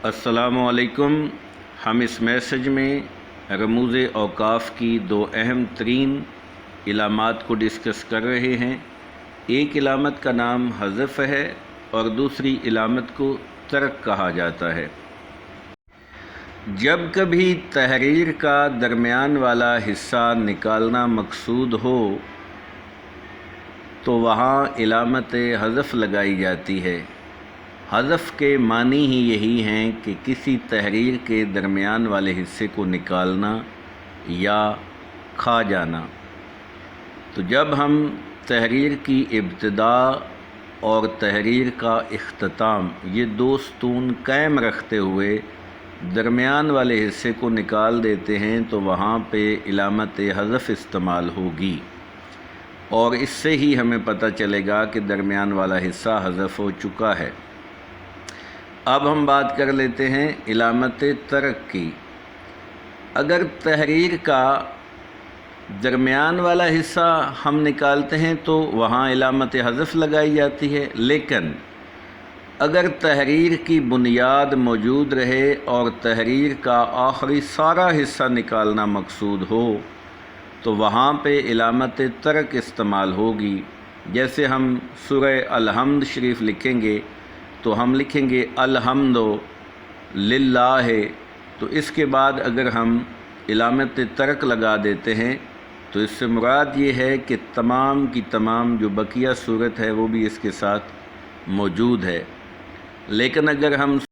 अस्सलामु अलैकुम। हम इस मैसेज में रमूज़ औक़ाफ़ की दो अहम तरीन इलामात को डिस्कस कर रहे हैं। एक इलामत का नाम हज़फ़ है और दूसरी इलामत को तर्क कहा जाता है। जब कभी तहरीर का दरमियान वाला हिस्सा निकालना मकसूद हो तो वहाँ इलामत हज़फ़ लगाई जाती है। हज़फ़ के मानी ही यही हैं कि किसी तहरीर के दरमियान वाले हिस्से को निकालना या खा जाना। तो जब हम तहरीर की इब्तिदा और तहरीर का इख्तिताम ये दो स्तून कायम रखते हुए दरमियान वाले हिस्से को निकाल देते हैं तो वहाँ पे इलामत हज़फ़ इस्तेमाल होगी और इससे ही हमें पता चलेगा कि दरमियान वाला हिस्सा हज़फ़ हो चुका है। अब हम बात कर लेते हैं इलामत तर्क की। अगर तहरीर का दरमियान वाला हिस्सा हम निकालते हैं तो वहाँ इलामत हज़फ़ लगाई जाती है, लेकिन अगर तहरीर की बुनियाद मौजूद रहे और तहरीर का आखिरी सारा हिस्सा निकालना मकसूद हो तो वहाँ पे इलामत तर्क इस्तेमाल होगी। जैसे हम सूरह अल-हम्द शरीफ लिखेंगे तो हम लिखेंगे अलहम्दु लिल्लाह, तो इसके बाद अगर हम इलामत तर्क लगा देते हैं तो इससे मुराद ये है कि तमाम की तमाम जो बकिया सूरत है वो भी इसके साथ मौजूद है। लेकिन अगर हम